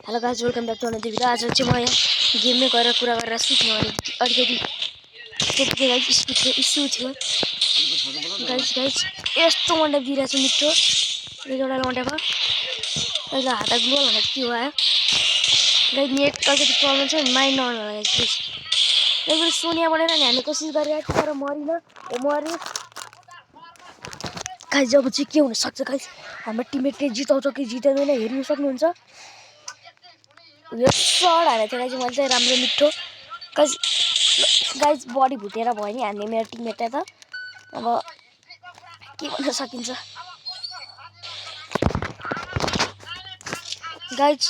Hello guys welcome back to another video. आज चाहिँ म यहाँ गेममै गएर कुरा गरेर सिक्नु अनि अलिकति त्यतिकै गाइस इस्यु थियो गाइस यस्तो वन्डा दिइरहेको छु मिठो एक एउटा वन्डा भयो अहिले हात ग्लोल भनेर के भयो गाइस नेट अलिकति प्रब्लम छ माइन्ड नआउनु होला गाइस प्लिज एकचोटि सोनिया बनेर नि हामीले कोसिस गरिरहेको थियौँ तर मरिन मर्यो गाइस जब चाहिँ के हुनसक्छ गाइस हाम्रो टिममेटले जिताउँछ कि जिताउँदैन हेर्नु सक्नुहुन्छ यो सड हालेको थियो गाइस मैले चाहिँ राम्रो मिठो गाइस बडी भुटेर भयो नि हान्ने मेरो टिममेटलाई त अब के भन्न सकिन्छ गाइस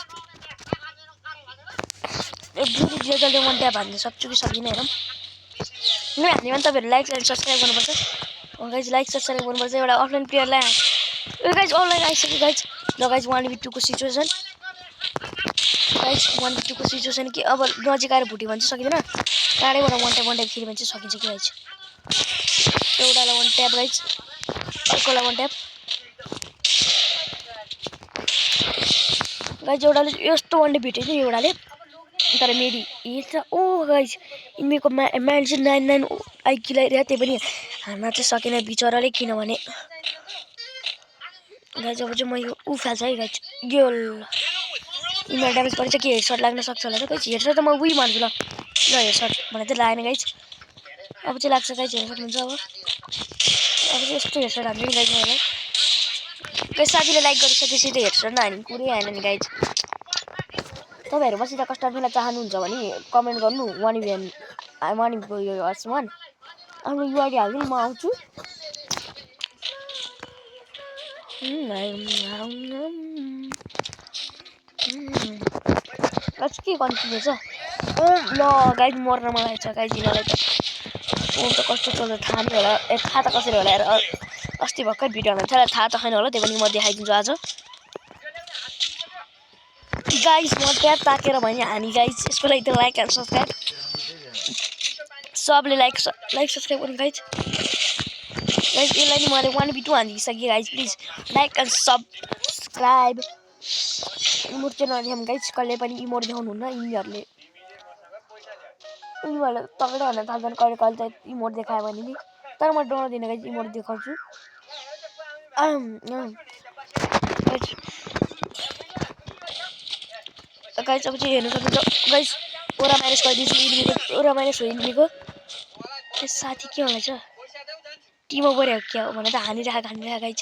एकचोटि जेजलले वान ट्याप हान्न सक्छु कि सक्दिनँ हेरौँ न हान्ने भने तपाईँहरू लाइक एन्ड सब्सक्राइब गर्नुपर्छ गाइस लाइक सब्सक्राइब गर्नुपर्छ एउटा अफलाइन प्लेयरलाई गाइस अनलाइन आइसक्यो गाइस ल गाइस 1v2 को सिचुएसन गाइस 1v2 को सिचुएसन कि अब नजिक आएर भुट्यो भने चाहिँ सकिँदैन टाढैबाट वान ट्याप खेल्यो भने चाहिँ सकिन्छ कि गाइस एउटालाई वान ट्याप गाइस अर्कोलाई वान ट्याप गाइस एउटाले यस्तो वान ट्याप भेट्यो नि एउटाले तर मेरी यता ओ गाइस इमेको म्यान चाहिँ 99 आइक्यू ल्याइरहेको त्यही पनि हान्न चाहिँ सकेन बिचराले किनभने गाइस अब चाहिँ म यो फाल्छ है गाइस गोल इमेल ड्यामेज पर्छ कि हेडसट लाग्न सक्छ होला त गाइस हेडसट त म उही मार्छु ल हेडसट भने चाहिँ लागेन गाइस अब चाहिँ लाग्छ गाइस हेर्न सक्नुहुन्छ अब चाहिँ यस्तो हेडसट हान्छु नि गाइस मलाई गाइस साथीले लाइक गरिसकेपछि त हेडसट नहानी कुरै आएन नि गाइस तपाईहरु मसित कस्टम खेल्न चाहनुहुन्छ भने कमेन्ट गर्नु 1v1 यो हर्समान आफ्नो युआईडी हाल्दिनु म आउँछु गाइस के कन्फ्युज छ ओ ल गाइस मर्न मलाई छ गाइस यिनीलाई त फोन त कस्तो चल्छ थाहा नि होला थाहा त कसरी होला यार अस्ति भर्खर भिडियो हाल्नु थियो थाहा त छैन होला त्यही पनि म देखाइदिन्छु आज गाइस म ट्याप ताकेर भने हानी गाइस यसको लागि त लाइक एन्ड सब्सक्राइब सबले लाइक सब्सक्राइब गर्नु गाइस यसलाई नि मैले 1v2 हानिसकेँ guys please like and subscribe emote चाहिँ नदेखाउँ गाइस कहिले पनि इमोट देखाउनु हुन्न यिनीहरूले तपाईँले भन्न थाल्छन् कहिले कहिले त इमोट देखायो भने नि तर म डराउँदिनँ गाइस इमोट देखाउँछु गाइस अब चाहिँ हेर्नु सक्नुहुन्छ गाइस ओरा माइनस गरिदिन्छु इनिमीको ओरा माइनस हो इनिमीको साथी के होला छ टिम ओभर हो क्या भने त हानिराख गाइस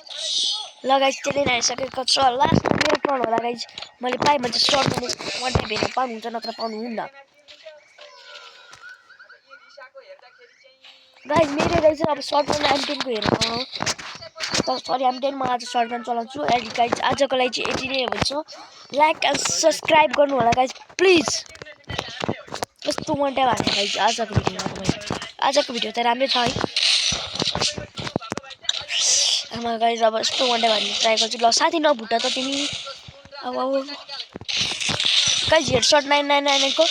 ल गाइस त्यसले हानिसकेको छ लास्ट मेरो टर्न होला गाइस मैले पाएँ भने चाहिँ सर्ट गर्नु वान टाइम हेर्न पाउनुहुन्छ नत्र पाउनुहुन्न गाइस मेरो गाइस अब सर्ट गर्नु M10 को हेर्न सरी M10 म आज सर्ट गन चलाउँछु एन्ड गाइस आजको लागि चाहिँ यति नै हुन्छ लाइक एन्ड सब्सक्राइब गर्नु होला गाइस प्लिज यस्तो वान टाइम हाल्नु गाइस आजको भिडियो त राम्रै छ है आमा गाइस अब यस्तो वान टाइम हाल्नु ट्राई गर्छु ल साथी नभुट त तिमी अब गाइस हेडसट 999 को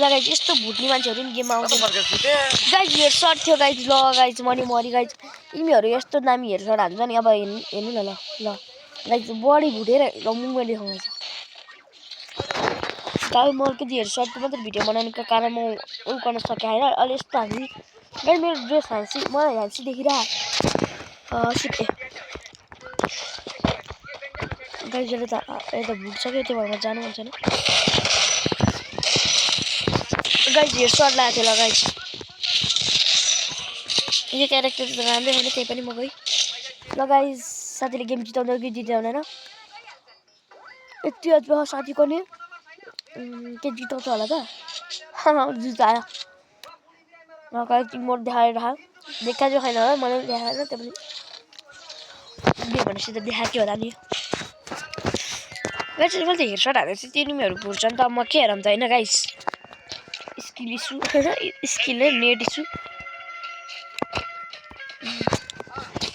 ल गाइस यस्तो भुट्ने मान्छेहरु नि गेममा आउँछ गाइस हेडसट थियो गाइस ल गाइस मरि गाइस तिमीहरु यस्तो दामी हेडसट हान्छ नि अब हेर्नु न ल गाइस बडी भुटेर मुभमेन्ट देखाउँछ गाइस म के हेडसटको मात्र भिडियो बनाउनुको कारण म उ गर्न सके हैन अलि यस्तो हान्छु गाइस मेरो ड्रेस हान्छु मलाई हान्छु देखिरा सिटे गाइस यता भुट्छ के त्यो भएर जानु मन छैन गाइस हेडसट लागेको थियो ल गाइस यो क्यारेक्टर त राम्रै होइन त्यही पनि म गई ल गाइस साथीले गेम जिताउँदै कि जिताउँदैन यति अझ साथीको नि के जिताउँछ होला त जितायो ल गाइस इमोट देखाएर देखा जो छैन होला मलाई देखाएन त्यो पनि के भनेपछि त देखाएको होला नि गाइस मैले त हेडसट हालेर चाहिँ तिनीहरु भुट्छन् त म के हेरौँ त हैन guys skill issue skill net issue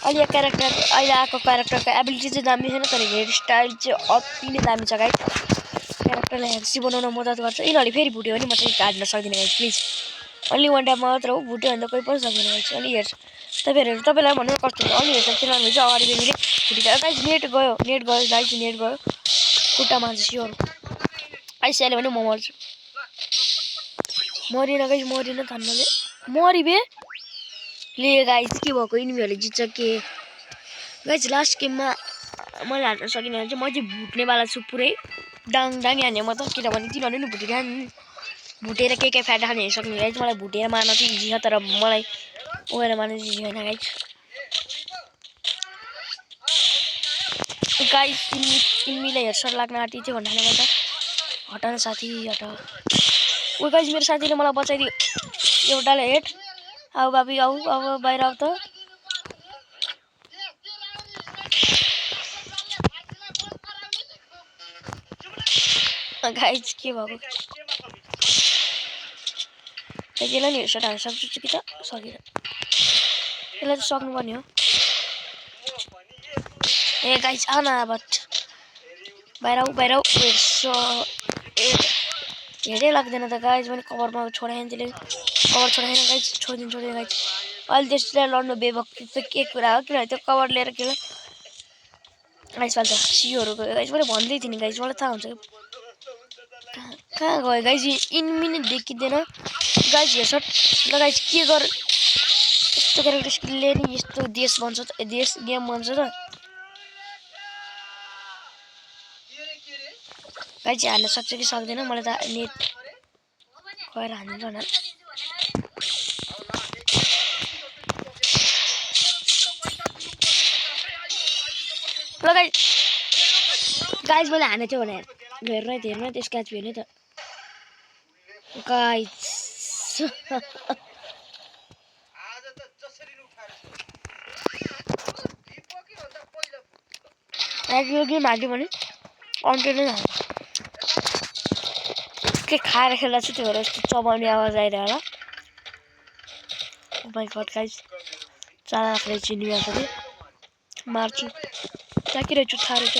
अहिले क्यारेक्टर अहिले आएको क्यारेक्टरको एबिलिटी चाहिँ दामी छैन तर हेयर स्टाइल चाहिँ अति नै दामी छ गाइस क्यारेक्टरलाई ह्यान्सी बनाउन मद्दत गर्छ यिनीहरूले फेरि भुट्यो भने म चाहिँ काट्न सक्दिनँ guys please only one time मात्र हो भुट्यो भने त कोही पनि सक्दैन गाइस अनि हेर्छ तपाईँलाई भन्नु कस्तो हुन्छ अलि हेर्छ चाहिँ अगाडि बेनीले भुटिन्छ गाइस नेट गयो गाइस नेट गयो खुट्टामा चाहिँ स्योर आइसहाल्यो भने म मर्छु मरिन गाइस मरिन धन्नले मरि बे ले गाइस के भएको इनिमीहरुले जित्छ के गाइस लास्ट गेममा मैले हान्न सकिन भने चाहिँ म चाहिँ भुट्नेवाला छु पुरै डाङ डाङ हान्ने म त किनभने तिनीहरुले नि भुटिरहन् भुटेर के फाइदा खान हेरिसक्नु गाइस मलाई भुटेर मार्न चाहिँ इजी छ तर मलाई ओएर मार्न चाहिँ इजी हैन गाइस गाइस इनिमीले हेडसट लाग्न आँटी थियो भन्नाले गर्दा हटाउन साथी हटा ओ गाइस मेरो साथीले मलाई बचाइदियो एउटाले हेड आऊ बाबी आऊ अब बाहिर आऊ त गाइस के भएको त्यसलाई नि हेडसट हान्न सक्छु कि त सकिन यसलाई त सक्नु पर्ने हो ए गाइस आना बट बाहिर आऊ हेडै लाग्दैन त गाइस मैले कभरमा छोडाएँ त्यसले कभर छोडाएन गाइस छोडिदिनु गाइस अहिले त्यसलाई लड्नु बेभक्ति त के कुरा हो किनभने त्यो कभर लिएर खेल गाइस फाल्छ सियोहरू गयो गाइस मैले भन्दै थिएँ नि गाइस मलाई थाहा हुन्छ कहाँ गयो गाइस इनिमी नै देखिँदैन गाइस हेडसट ल गाइस के गर यस्तो क्यारेक्टर स्किलले नि यस्तो देश बन्छ त देश गेम बन्छ त गाइस हान्न सक्छ कि सक्दैन मलाई त नेट गएर हानिन्छ होला ल गाइस मैले हानेको थियो भने हेर्न त्यस क्याच भयो नि त गाइस यो गेम हाल्यो भने अन्टर नै हाल्छ के खाएर खेल्दा चाहिँ त्यो यस्तो चबाउने आवाज आइरह्यो होला ओ माइ गॉड गाइस चाला आफूले चिनिया छ मार्छु ताकिरहेछु थाहा रहेछ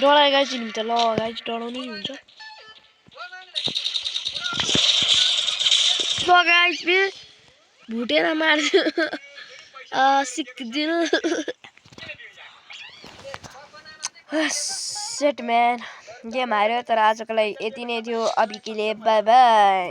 डरायो गाइस चिनिम त ल गाइस डराउनै हुन्छ ल गाइस बे भुटेर मार्छु सिक्दिनु सेट म्यान गेम हार्यो तर आजको लागि यति नै थियो अबि के लिए बाइ बाइ